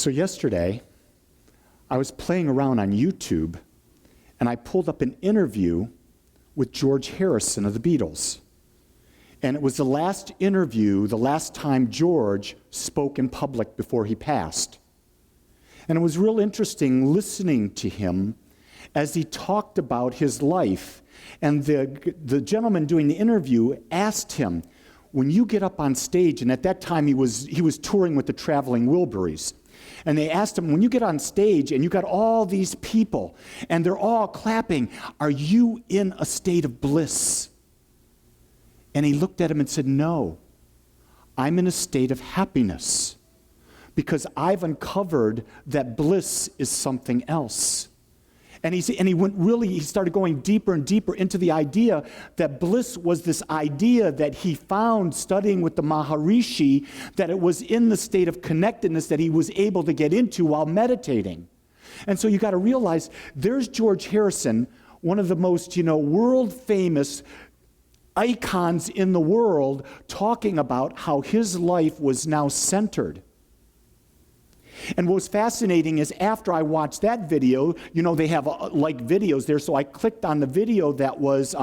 So yesterday, I was playing around on YouTube, and I pulled up an interview with George Harrison of the Beatles. And it was the last interview, the last time George spoke in public before he passed. And it was real interesting listening to him as he talked about his life. And the gentleman doing the interview asked him, when you get up on stage, and at that time he was touring with the Traveling Wilburys, and they asked him, when you get on stage and you got all these people and they're all clapping, are you in a state of bliss? And he looked at him and said, no, I'm in a state of happiness because I've uncovered that bliss is something else. And he started going deeper and deeper into the idea that bliss was this idea that he found studying with the Maharishi, that it was in the state of connectedness that he was able to get into while meditating. And so you got to realize there's George Harrison, one of the most, world famous icons in the world, talking about how his life was now centered. And what was fascinating is after I watched that video, they have videos there, so I clicked on the video that was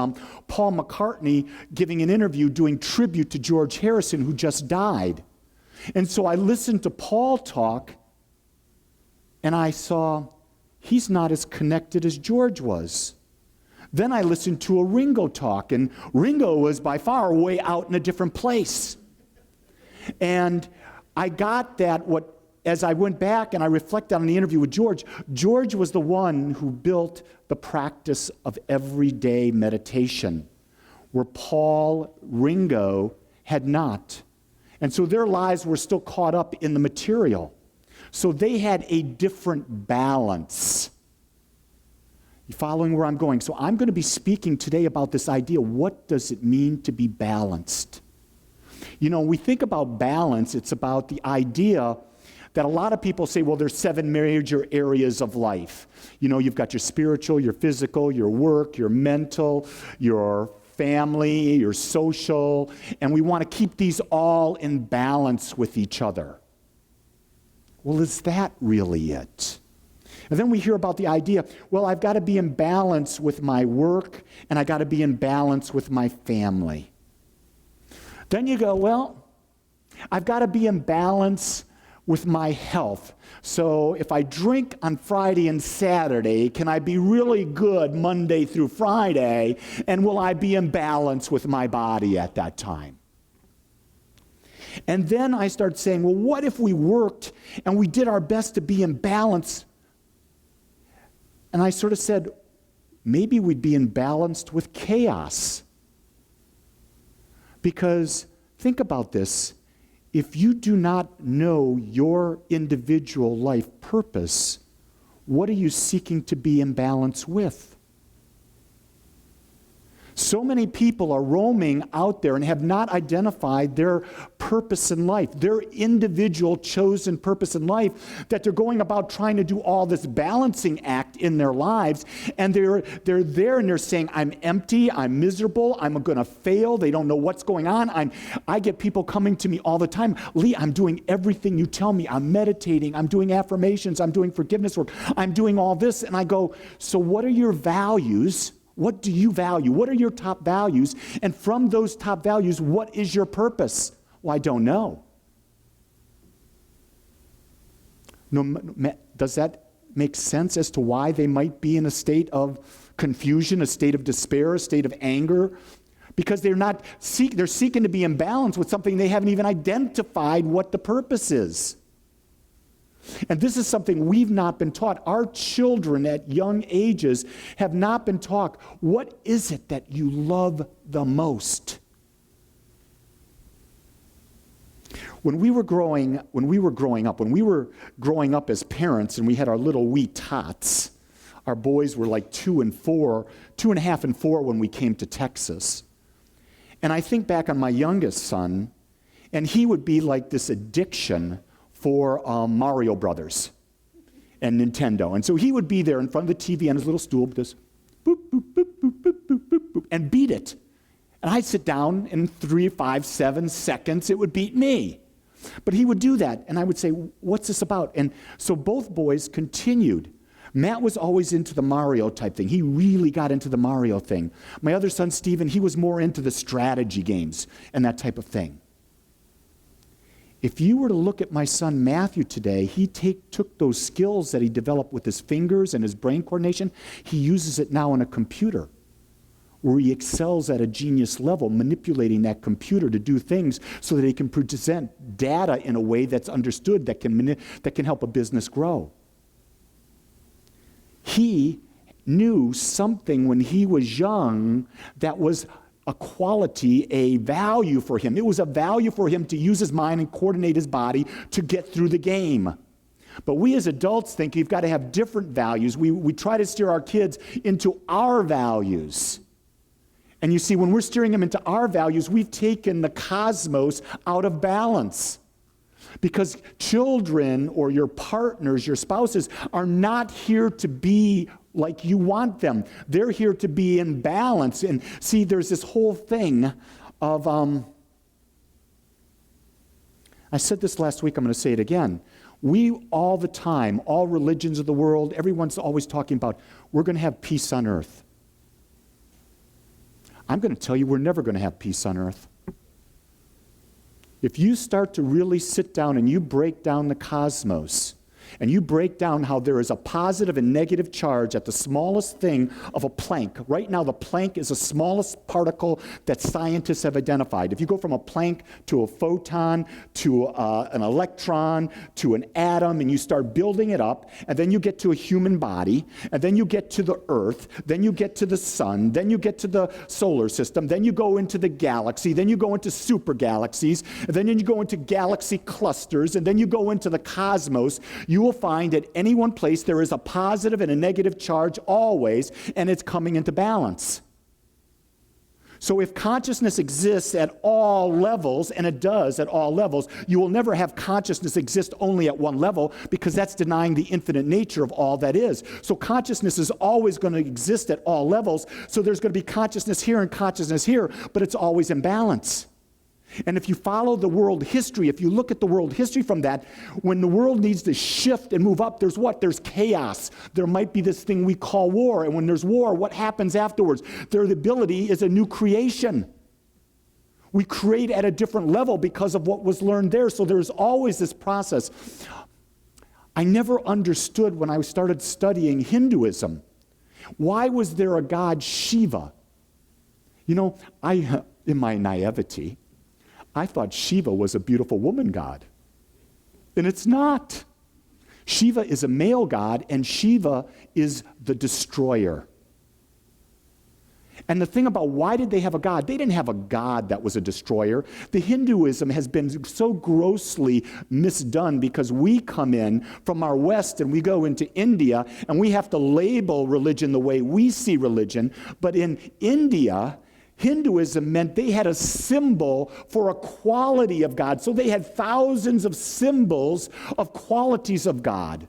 Paul McCartney giving an interview doing tribute to George Harrison, who just died. And so I listened to Paul talk, and I saw he's not as connected as George was. Then I listened to a Ringo talk, and Ringo was by far way out in a different place. And I got that as I went back and I reflected on the interview with George, George was the one who built the practice of everyday meditation, where Ringo had not. And so their lives were still caught up in the material. So they had a different balance. You following where I'm going? So I'm going to be speaking today about this idea. What does it mean to be balanced? When we think about balance, it's about the idea that a lot of people say, well, there's 7 major areas of life. You've got your spiritual, your physical, your work, your mental, your family, your social, and we want to keep these all in balance with each other. Well, is that really it? And then we hear about the idea, well, I've got to be in balance with my work, and I got to be in balance with my family. Then you go, well, I've got to be in balance with my health. So if I drink on Friday and Saturday, can I be really good Monday through Friday? And will I be in balance with my body at that time? And then I start saying, well, what if we worked and we did our best to be in balance? And I sort of said, maybe we'd be in balance with chaos. Because think about this. If you do not know your individual life purpose, what are you seeking to be in balance with? So many people are roaming out there and have not identified their purpose in life, their individual chosen purpose in life, that they're going about trying to do all this balancing act in their lives, and they're there and they're saying, I'm empty, I'm miserable, I'm going to fail, they don't know what's going on. I get people coming to me all the time, Lee, I'm doing everything you tell me, I'm meditating, I'm doing affirmations, I'm doing forgiveness work, I'm doing all this, and I go, so what are your values? What do you value? What are your top values? And from those top values, what is your purpose? Well, I don't know. Does that make sense as to why they might be in a state of confusion, a state of despair, a state of anger? Because they're seeking to be in balance with something they haven't even identified what the purpose is. And this is something we've not been taught. Our children at young ages have not been taught, what is it that you love the most? When we were growing up as parents and we had our little wee tots, our boys were like 2.5 and 4 when we came to Texas. And I think back on my youngest son, and he would be like this addiction for Mario Brothers and Nintendo. And so he would be there in front of the TV on his little stool, just boop, boop, boop, boop, boop, boop, boop, boop, and beat it. And I'd sit down in 3, 5, 7 seconds, it would beat me. But he would do that, and I would say, what's this about? And so both boys continued. Matt was always into the Mario type thing. He really got into the Mario thing. My other son, Stephen, he was more into the strategy games and that type of thing. If you were to look at my son Matthew today, he took those skills that he developed with his fingers and his brain coordination, he uses it now in a computer, where he excels at a genius level, manipulating that computer to do things so that he can present data in a way that's understood, that can help a business grow. He knew something when he was young that was a quality, a value for him. It was a value for him to use his mind and coordinate his body to get through the game. But we as adults think you've got to have different values. We try to steer our kids into our values. And you see, when we're steering them into our values, we've taken the cosmos out of balance. Because children or your partners, your spouses, are not here to be like you want them. They're here to be in balance. And see, there's this whole thing of, I said this last week, I'm going to say it again. We all the time, all religions of the world, everyone's always talking about, we're going to have peace on earth. I'm going to tell you, we're never going to have peace on earth. If you start to really sit down and you break down the cosmos, and you break down how there is a positive and negative charge at the smallest thing of a Planck. Right now, the Planck is the smallest particle that scientists have identified. If you go from a Planck to a photon, to an electron, to an atom, and you start building it up, and then you get to a human body, and then you get to the Earth, then you get to the sun, then you get to the solar system, then you go into the galaxy, then you go into super galaxies, and then you go into galaxy clusters, and then you go into the cosmos. You will find at any one place there is a positive and a negative charge always, and it's coming into balance. So if consciousness exists at all levels, and it does at all levels, you will never have consciousness exist only at one level, because that's denying the infinite nature of all that is. So consciousness is always going to exist at all levels, so there's going to be consciousness here and consciousness here, but it's always in balance. And if you follow the world history, if you look at the world history from that, when the world needs to shift and move up, there's what? There's chaos. There might be this thing we call war. And when there's war, what happens afterwards? Their ability is a new creation. We create at a different level because of what was learned there. So there's always this process. I never understood when I started studying Hinduism, why was there a god Shiva? You know, in my naivety, I thought Shiva was a beautiful woman god. And it's not. Shiva is a male god, and Shiva is the destroyer. And the thing about why did they have a god? They didn't have a god that was a destroyer. The Hinduism has been so grossly misdone because we come in from our West and we go into India and we have to label religion the way we see religion. But in India, Hinduism meant they had a symbol for a quality of God. So they had thousands of symbols of qualities of God.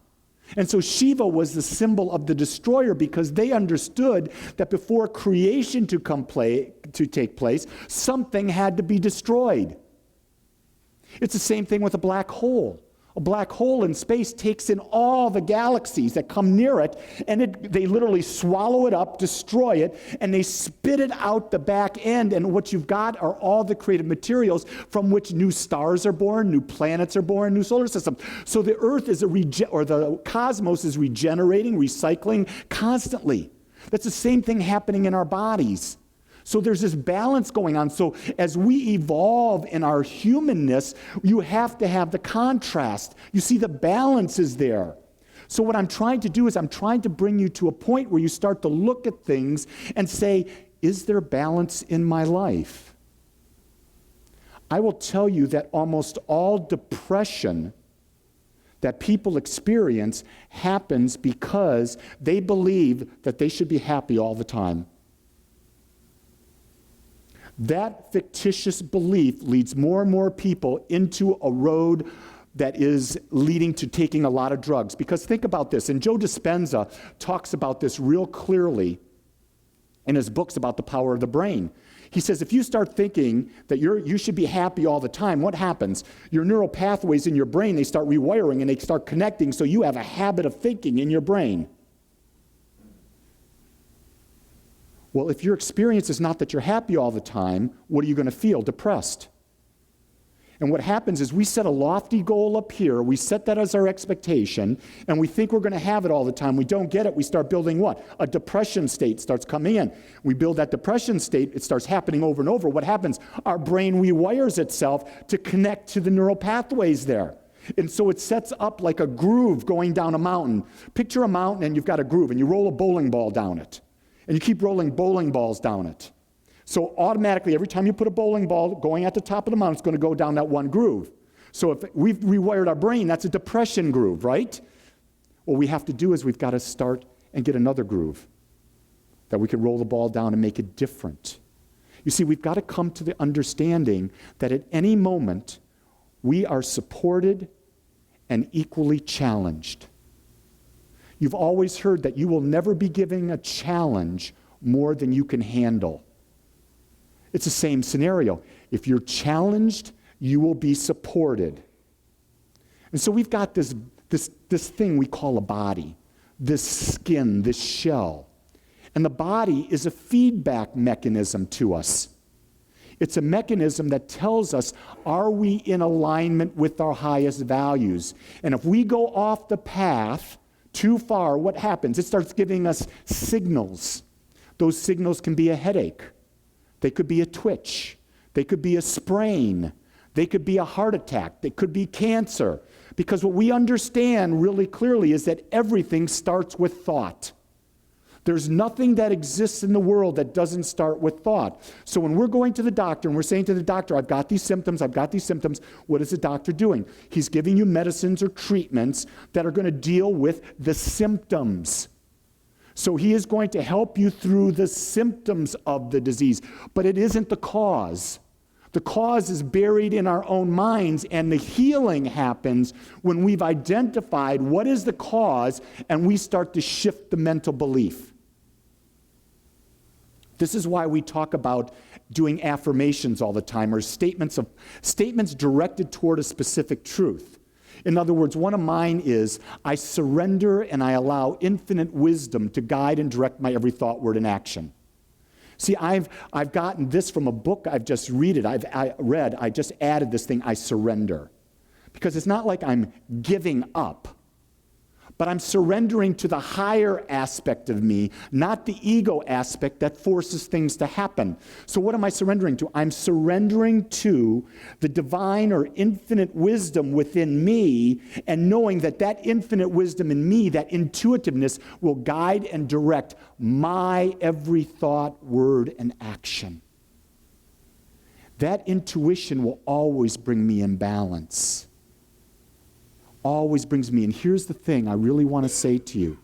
And so Shiva was the symbol of the destroyer because they understood that before creation to take place, something had to be destroyed. It's the same thing with a black hole. A black hole in space takes in all the galaxies that come near it, and they literally swallow it up, destroy it, and they spit it out the back end. And what you've got are all the creative materials from which new stars are born, new planets are born, new solar systems. So the Earth is the cosmos is regenerating, recycling constantly. That's the same thing happening in our bodies. So there's this balance going on. So as we evolve in our humanness, you have to have the contrast. You see, the balance is there. So what I'm trying to do is I'm trying to bring you to a point where you start to look at things and say, is there balance in my life? I will tell you that almost all depression that people experience happens because they believe that they should be happy all the time. That fictitious belief leads more and more people into a road that is leading to taking a lot of drugs. Because think about this, and Joe Dispenza talks about this real clearly in his books about the power of the brain. He says if you start thinking that you should be happy all the time, what happens? Your neural pathways in your brain, they start rewiring and they start connecting, so you have a habit of thinking in your brain. Well, if your experience is not that you're happy all the time, what are you going to feel? Depressed. And what happens is we set a lofty goal up here, we set that as our expectation, and we think we're going to have it all the time. We don't get it, we start building what? A depression state starts coming in. We build that depression state, it starts happening over and over. What happens? Our brain rewires itself to connect to the neural pathways there. And so it sets up like a groove going down a mountain. Picture a mountain and you've got a groove, and you roll a bowling ball down it. And you keep rolling bowling balls down it. So automatically, every time you put a bowling ball going at the top of the mountain, it's going to go down that one groove. So if we've rewired our brain, that's a depression groove, right? What we have to do is we've got to start and get another groove that we can roll the ball down and make it different. You see, we've got to come to the understanding that at any moment, we are supported and equally challenged. You've always heard that you will never be giving a challenge more than you can handle. It's the same scenario. If you're challenged, you will be supported. And so we've got this thing we call a body, this skin, this shell. And the body is a feedback mechanism to us. It's a mechanism that tells us, are we in alignment with our highest values? And if we go off the path too far, what happens? It starts giving us signals. Those signals can be a headache. They could be a twitch. They could be a sprain. They could be a heart attack. They could be cancer. Because what we understand really clearly is that everything starts with thought. There's nothing that exists in the world that doesn't start with thought. So when we're going to the doctor and we're saying to the doctor, I've got these symptoms, what is the doctor doing? He's giving you medicines or treatments that are going to deal with the symptoms. So he is going to help you through the symptoms of the disease, but it isn't the cause. The cause is buried in our own minds, and the healing happens when we've identified what is the cause and we start to shift the mental belief. This is why we talk about doing affirmations all the time, or statements directed toward a specific truth. In other words, one of mine is, I surrender and I allow infinite wisdom to guide and direct my every thought, word, and action. See, I've gotten this from a book I've just read. I just added this thing, I surrender. Because it's not like I'm giving up, but I'm surrendering to the higher aspect of me, not the ego aspect that forces things to happen. So what am I surrendering to? I'm surrendering to the divine or infinite wisdom within me, and knowing that that infinite wisdom in me, that intuitiveness, will guide and direct my every thought, word, and action. That intuition will always bring me in balance. Always brings me. And here's the thing I really want to say to you.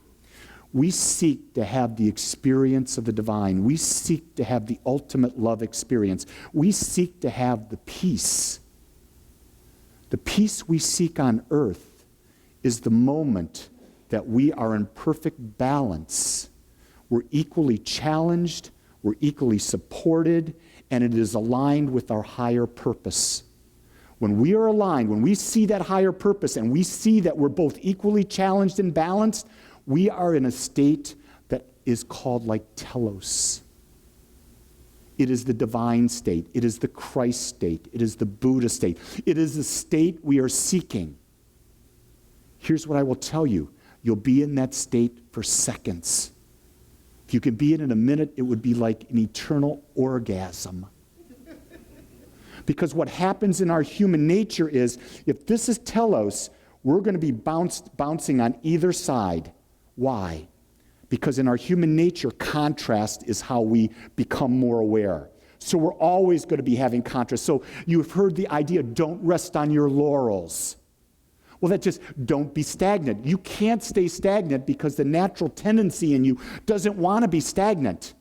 We seek to have the experience of the divine. We seek to have the ultimate love experience. We seek to have the peace. The peace we seek on earth is the moment that we are in perfect balance. We're equally challenged, we're equally supported, and it is aligned with our higher purpose. When we are aligned, when we see that higher purpose and we see that we're both equally challenged and balanced, we are in a state that is called like telos. It is the divine state. It is the Christ state. It is the Buddha state. It is the state we are seeking. Here's what I will tell you. You'll be in that state for seconds. If you could be in a minute, it would be like an eternal orgasm. Because what happens in our human nature is, if this is telos, we're going to be bouncing on either side. Why? Because in our human nature, contrast is how we become more aware. So we're always going to be having contrast. So you've heard the idea, don't rest on your laurels. Well, that just, don't be stagnant. You can't stay stagnant because the natural tendency in you doesn't want to be stagnant.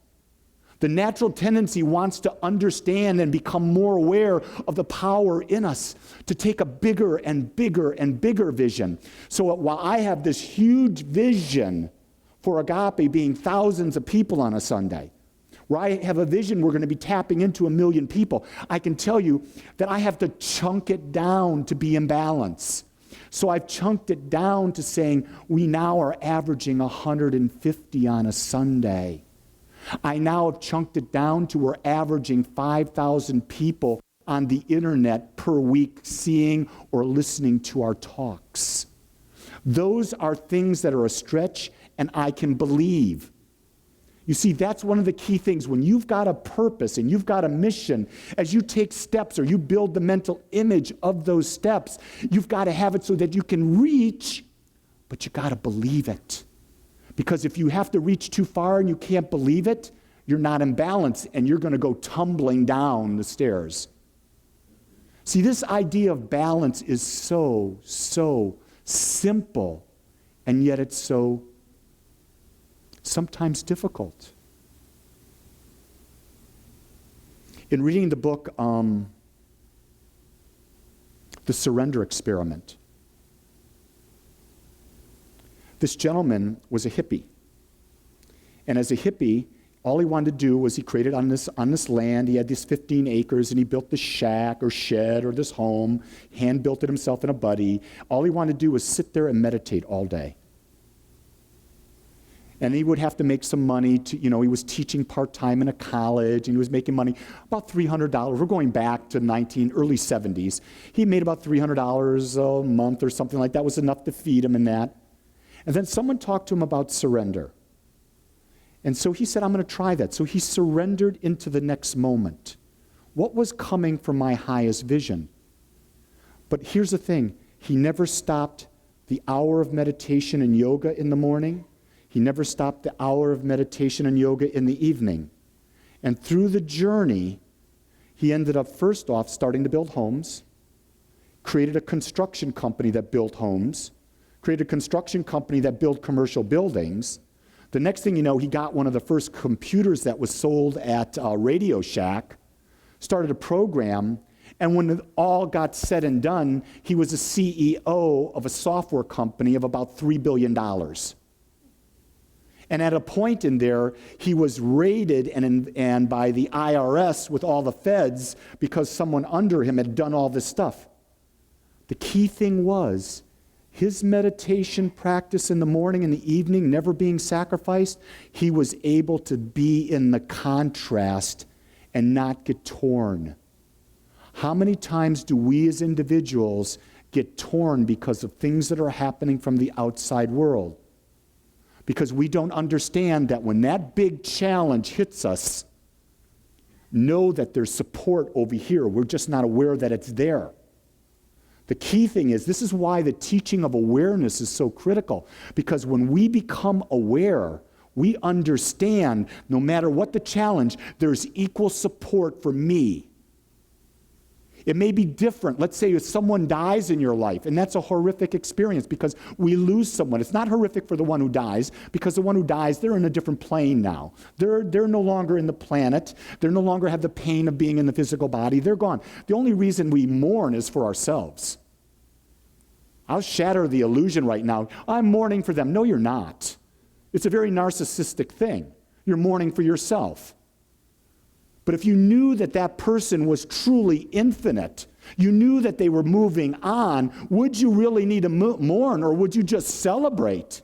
The natural tendency wants to understand and become more aware of the power in us to take a bigger and bigger and bigger vision. So while I have this huge vision for Agape being thousands of people on a Sunday, where I have a vision we're going to be tapping into 1 million people, I can tell you that I have to chunk it down to be in balance. So I've chunked it down to saying we now are averaging 150 on a Sunday. I now have chunked it down to we're averaging 5,000 people on the internet per week seeing or listening to our talks. Those are things that are a stretch, and I can believe. You see, that's one of the key things. When you've got a purpose and you've got a mission, as you take steps or you build the mental image of those steps, you've got to have it so that you can reach, but you got to believe it. Because if you have to reach too far and you can't believe it, you're not in balance and you're going to go tumbling down the stairs. See, this idea of balance is so simple, and yet it's so sometimes difficult. In reading the book, The Surrender Experiment, this gentleman was a hippie. And as a hippie, all he wanted to do was he created on this land, he had these 15 acres, and he built this shack or shed or this home, hand-built it himself and a buddy. All he wanted to do was sit there and meditate all day. And he would have to make some money to, he was teaching part-time in a college, and he was making money, about $300. We're going back to early 70s. He made about $300 a month or something like that. Was enough to feed him in that. And then someone talked to him about surrender. And so he said, I'm going to try that. So he surrendered into the next moment. What was coming from my highest vision? But here's the thing. He never stopped the hour of meditation and yoga in the morning. He never stopped the hour of meditation and yoga in the evening. And through the journey, he ended up first off starting to build homes, created a construction company that built homes, created a construction company that built commercial buildings. The next thing you know, he got one of the first computers that was sold at Radio Shack, started a program, and when it all got said and done, he was a CEO of a software company of about $3 billion. And at a point in there, he was raided and by the IRS with all the feds because someone under him had done all this stuff. The key thing was his meditation practice in the morning and the evening, never being sacrificed, he was able to be in the contrast and not get torn. How many times do we as individuals get torn because of things that are happening from the outside world? Because we don't understand that when that big challenge hits us, know that there's support over here. We're just not aware that it's there. The key thing is, this is why the teaching of awareness is so critical. Because when we become aware, we understand no matter what the challenge, there's equal support for me. It may be different. Let's say if someone dies in your life, and that's a horrific experience because we lose someone. It's not horrific for the one who dies because the one who dies, they're in a different plane now. They're no longer in the planet. They no longer have the pain of being in the physical body. They're gone. The only reason we mourn is for ourselves. I'll shatter the illusion right now. I'm mourning for them. No, you're not. It's a very narcissistic thing. You're mourning for yourself. But if you knew that that person was truly infinite, you knew that they were moving on, would you really need to mourn, or would you just celebrate?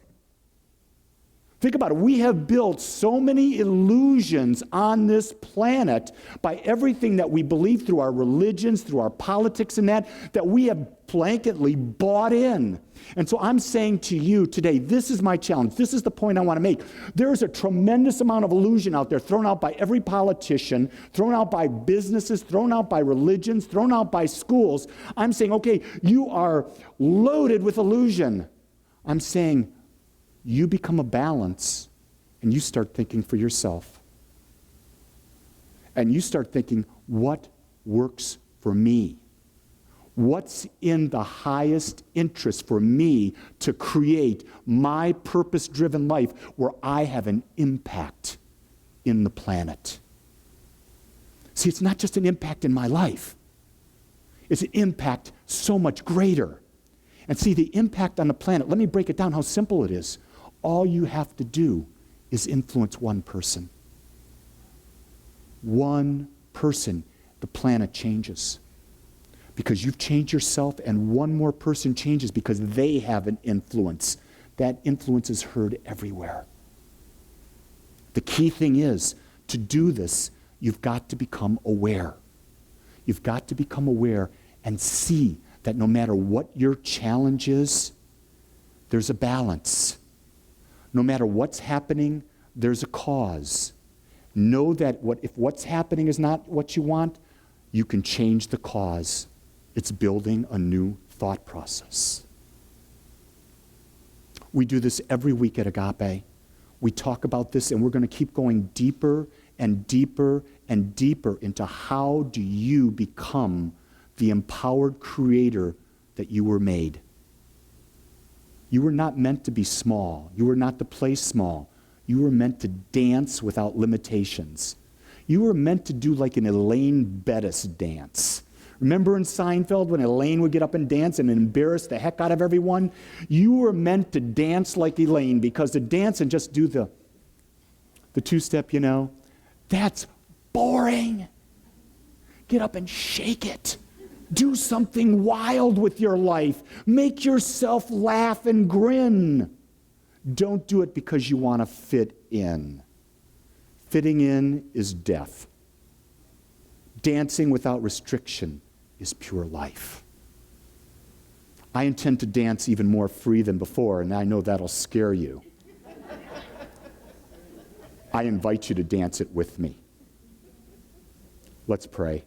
Think about it. We have built so many illusions on this planet by everything that we believe through our religions, through our politics and that we have blanketly bought in. And so I'm saying to you today, this is my challenge. This is the point I want to make. There is a tremendous amount of illusion out there thrown out by every politician, thrown out by businesses, thrown out by religions, thrown out by schools. I'm saying, okay, you are loaded with illusion. I'm saying, you become a balance and you start thinking for yourself. And you start thinking, what works for me? What's in the highest interest for me to create my purpose-driven life where I have an impact in the planet? See, it's not just an impact in my life. It's an impact so much greater. And see, the impact on the planet, let me break it down how simple it is. All you have to do is influence one person. one person, the planet changes. Because you've changed yourself, and one more person changes because they have an influence. That influence is heard everywhere. The key thing is, to do this, you've got to become aware. You've got to become aware and see that no matter what your challenge is, there's a balance. No matter what's happening, there's a cause. Know that if what's happening is not what you want, you can change the cause. It's building a new thought process. We do this every week at Agape. We talk about this, and we're going to keep going deeper and deeper and deeper into how do you become the empowered creator that you were made. You were not meant to be small. You were not to play small. You were meant to dance without limitations. You were meant to do like an Elaine Bettis dance. Remember in Seinfeld when Elaine would get up and dance and embarrass the heck out of everyone? You were meant to dance like Elaine, because to dance and just do the two-step, that's boring. Get up and shake it. Do something wild with your life. Make yourself laugh and grin. Don't do it because you want to fit in. Fitting in is death. Dancing without restriction is pure life. I intend to dance even more free than before, and I know that'll scare you. I invite you to dance it with me. Let's pray.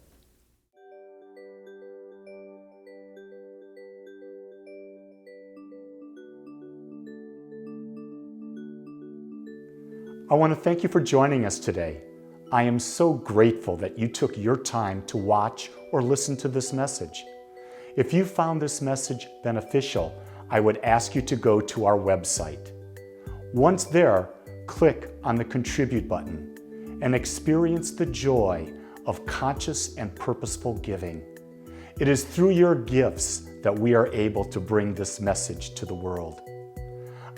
I want to thank you for joining us today. I am so grateful that you took your time to watch or listen to this message. If you found this message beneficial, I would ask you to go to our website. Once there, click on the Contribute button and experience the joy of conscious and purposeful giving. It is through your gifts that we are able to bring this message to the world.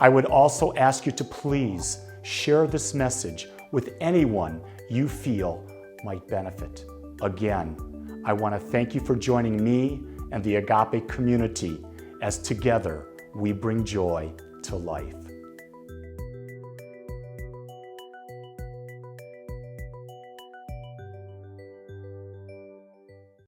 I would also ask you to please share this message with anyone you feel might benefit. Again, I want to thank you for joining me and the Agape community as together we bring joy to life.